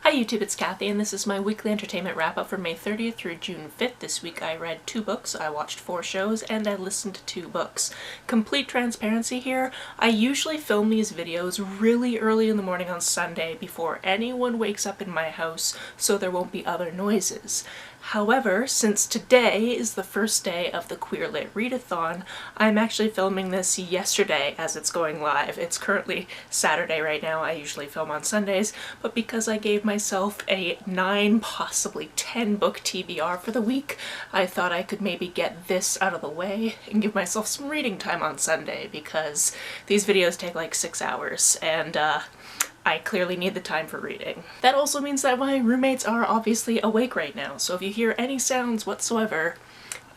Hi YouTube, it's Kathy, and this is my weekly entertainment wrap-up for May 30th through June 5th. This week I read 2 books, I watched 4 shows, and I listened to 2 books. Complete transparency here, I usually film these videos really early in the morning on Sunday before anyone wakes up in my house, so there won't be other noises. However, since today is the first day of the Queer Lit Readathon, I'm actually filming this yesterday as it's going live. It's currently Saturday right now. I usually film on Sundays, but because I gave myself a 9, possibly 10 book TBR for the week, I thought I could maybe get this out of the way and give myself some reading time on Sunday, because these videos take like 6 hours and I clearly need the time for reading. That also means that my roommates are obviously awake right now, so if you hear any sounds whatsoever,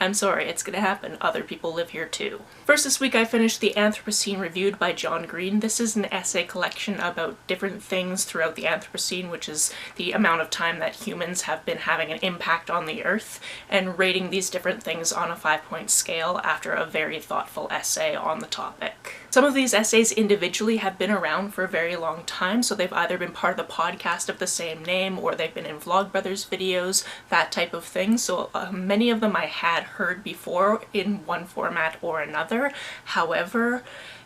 I'm sorry, it's gonna happen. Other people live here too. First this week I finished The Anthropocene Reviewed by John Green. This is an essay collection about different things throughout the Anthropocene, which is the amount of time that humans have been having an impact on the earth, and rating these different things on a 5-point scale after a very thoughtful essay on the topic. Some of these essays individually have been around for a very long time, so they've either been part of the podcast of the same name, or they've been in Vlogbrothers videos, that type of thing. So many of them I had heard before in one format or another. However,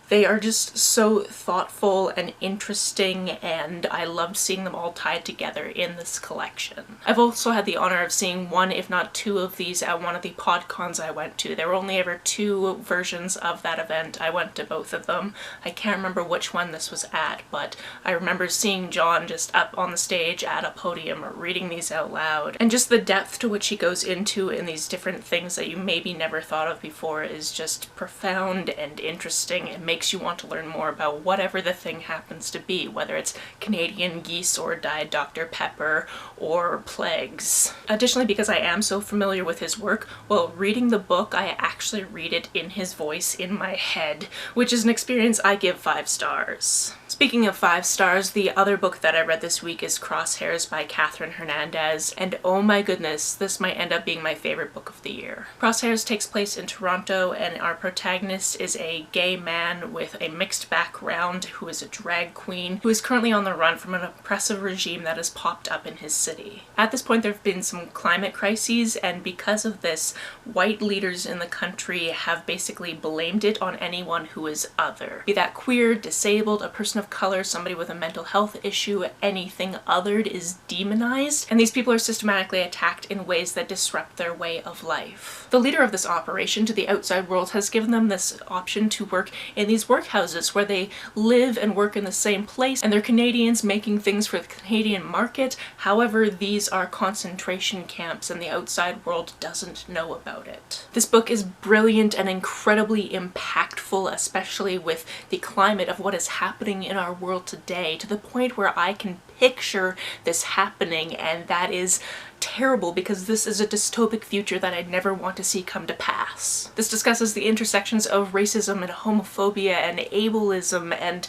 they are just so thoughtful and interesting, and I loved seeing them all tied together in this collection. I've also had the honor of seeing 1, if not 2 of these at one of the PodCons I went to. There were only ever 2 versions of that event. I went to both of them. I can't remember which one this was at, but I remember seeing John just up on the stage at a podium reading these out loud. And just the depth to which he goes into in these different things that you maybe never thought of before is just profound and interesting. It makes you want to learn more about whatever the thing happens to be, whether it's Canadian geese or Diet Dr. Pepper or plagues. Additionally, because I am so familiar with his work, while reading the book I actually read it in his voice in my head, which is an experience I give 5 stars. Speaking of 5 stars, the other book that I read this week is Crosshairs by Hernandez, and oh my goodness, this might end up being my favorite book of the year. Crosshairs takes place in Toronto, and our protagonist is a gay man with a mixed background who is a drag queen who is currently on the run from an oppressive regime that has popped up in his city. At this point there have been some climate crises, and because of this, white leaders in the country have basically blamed it on anyone who is other. Be that queer, disabled, a person of color, somebody with a mental health issue, anything othered is demonized, and these people are systematically attacked in ways that disrupt their way of life. The leader of this operation to the outside world has given them this option to work in these workhouses where they live and work in the same place, and they're Canadians making things for the Canadian market. However, these are concentration camps and the outside world doesn't know about it. This book is brilliant and incredibly impactful, especially with the climate of what is happening in our world today, to the point where I can picture this happening, and that is terrible because this is a dystopic future that I'd never want to see come to pass. This discusses the intersections of racism and homophobia and ableism and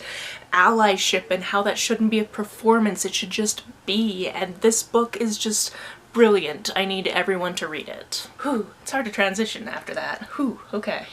allyship, and how that shouldn't be a performance, it should just be, and this book is just brilliant. I need everyone to read it. Whew, it's hard to transition after that. Whew, okay.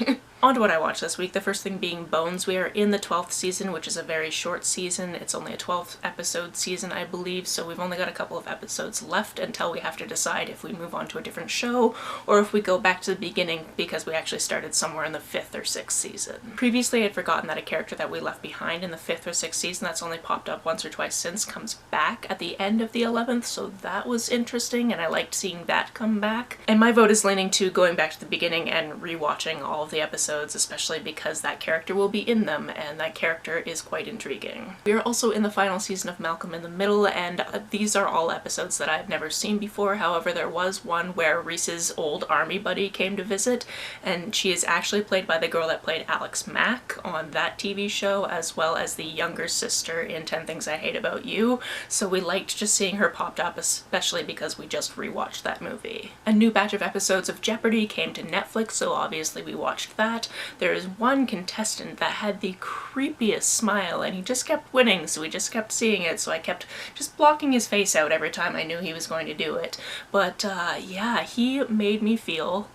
On to what I watched this week, the first thing being Bones. We are in the 12th season, which is a very short season. It's only a 12 episode season, I believe, so we've only got a couple of episodes left until we have to decide if we move on to a different show or if we go back to the beginning, because we actually started somewhere in the 5th or 6th season. Previously, I'd forgotten that a character that we left behind in the 5th or 6th season that's only popped up once or twice since comes back at the end of the 11th, so that was interesting, and I liked seeing that come back. And my vote is leaning to going back to the beginning and rewatching all of the episodes, especially because that character will be in them, and that character is quite intriguing. We are also in the final season of Malcolm in the Middle, and these are all episodes that I've never seen before. However, there was one where Reese's old army buddy came to visit, and she is actually played by the girl that played Alex Mack on that TV show, as well as the younger sister in 10 Things I Hate About You, so we liked just seeing her popped up, especially because we just rewatched that movie. A new batch of episodes of Jeopardy came to Netflix, so obviously we watched that. There is one contestant that had the creepiest smile, and he just kept winning, so we just kept seeing it, so I kept just blocking his face out every time I knew he was going to do it. But yeah, he made me feel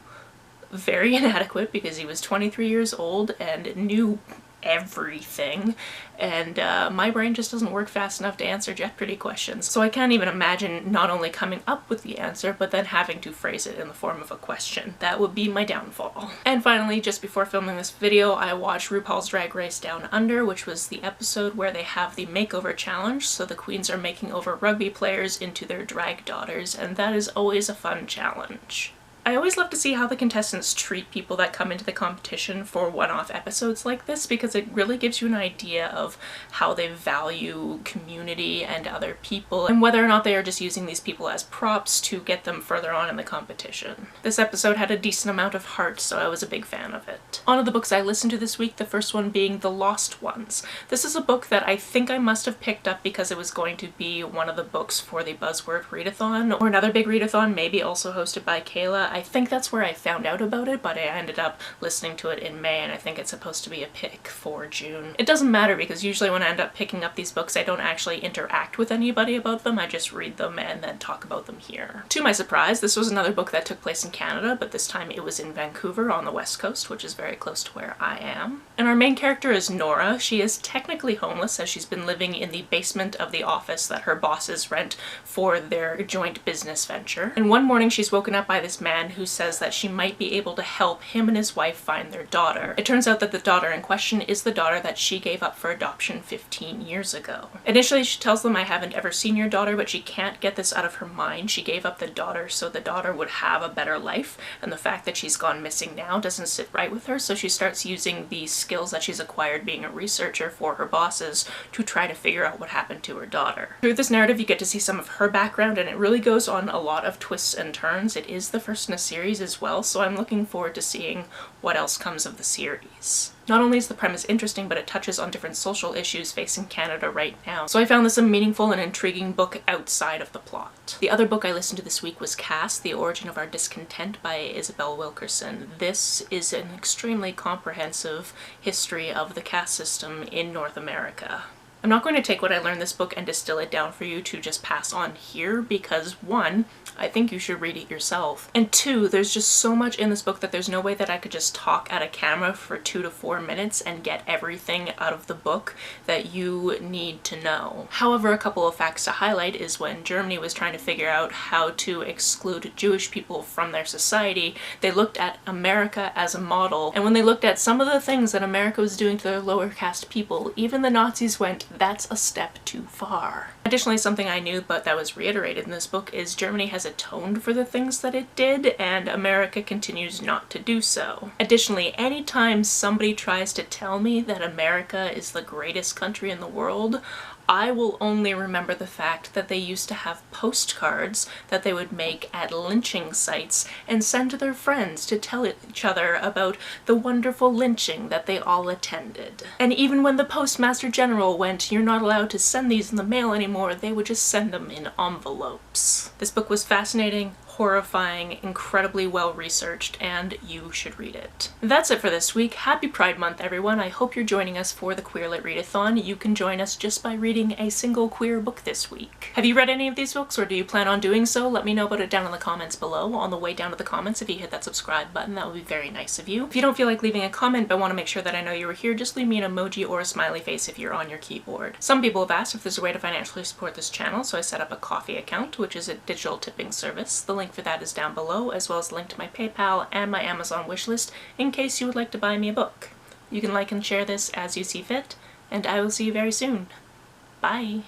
very inadequate because he was 23 years old and knew everything, and my brain just doesn't work fast enough to answer Jeopardy questions. So I can't even imagine not only coming up with the answer, but then having to phrase it in the form of a question. That would be my downfall. And finally, just before filming this video, I watched RuPaul's Drag Race Down Under, which was the episode where they have the makeover challenge, so the queens are making over rugby players into their drag daughters, and that is always a fun challenge. I always love to see how the contestants treat people that come into the competition for one-off episodes like this, because it really gives you an idea of how they value community and other people, and whether or not they are just using these people as props to get them further on in the competition. This episode had a decent amount of heart, so I was a big fan of it. On to the books I listened to this week, the first one being The Lost Ones. This is a book that I think I must have picked up because it was going to be one of the books for the Buzzword Readathon, or another big readathon, maybe also hosted by Kayla. I think that's where I found out about it, but I ended up listening to it in May, and I think it's supposed to be a pick for June. It doesn't matter because usually when I end up picking up these books, I don't actually interact with anybody about them. I just read them and then talk about them here. To my surprise, this was another book that took place in Canada, but this time it was in Vancouver on the West Coast, which is very close to where I am. And our main character is Nora. She is technically homeless as she's been living in the basement of the office that her bosses rent for their joint business venture. And one morning she's woken up by this man who says that she might be able to help him and his wife find their daughter. It turns out that the daughter in question is the daughter that she gave up for adoption 15 years ago. Initially she tells them, I haven't ever seen your daughter, but she can't get this out of her mind. She gave up the daughter so the daughter would have a better life, and the fact that she's gone missing now doesn't sit right with her, so she starts using the skills that she's acquired being a researcher for her bosses to try to figure out what happened to her daughter. Through this narrative you get to see some of her background, and it really goes on a lot of twists and turns. It is the first in a series as well, so I'm looking forward to seeing what else comes of the series. Not only is the premise interesting, but it touches on different social issues facing Canada right now, so I found this a meaningful and intriguing book outside of the plot. The other book I listened to this week was Caste, The Origin of Our Discontent by Isabel Wilkerosn. This is an extremely comprehensive history of the caste system in North America. I'm not going to take what I learned in this book and distill it down for you to just pass on here because, one, I think you should read it yourself, and two, there's just so much in this book that there's no way that I could just talk at a camera for 2 to 4 minutes and get everything out of the book that you need to know. However, a couple of facts to highlight is when Germany was trying to figure out how to exclude Jewish people from their society, they looked at America as a model, and when they looked at some of the things that America was doing to their lower caste people, even the Nazis went, that's a step too far. Additionally, something I knew but that was reiterated in this book is Germany has atoned for the things that it did, and America continues not to do so. Additionally, anytime somebody tries to tell me that America is the greatest country in the world, I will only remember the fact that they used to have postcards that they would make at lynching sites and send to their friends to tell each other about the wonderful lynching that they all attended. And even when the Postmaster General went, you're not allowed to send these in the mail anymore, they would just send them in envelopes. This book was fascinating, horrifying, incredibly well researched, and you should read it. That's it for this week. Happy Pride Month, everyone. I hope you're joining us for the Queer Lit Readathon. You can join us just by reading a single queer book this week. Have you read any of these books, or do you plan on doing so? Let me know about it down in the comments below. On the way down to the comments, if you hit that subscribe button, that would be very nice of you. If you don't feel like leaving a comment but want to make sure that I know you were here, just leave me an emoji or a smiley face if you're on your keyboard. Some people have asked if there's a way to financially support this channel, so I set up a Ko-fi account, which is a digital tipping service. The link for that is down below, as well as a link to my PayPal and my Amazon wishlist in case you would like to buy me a book. You can like and share this as you see fit, and I will see you very soon. Bye!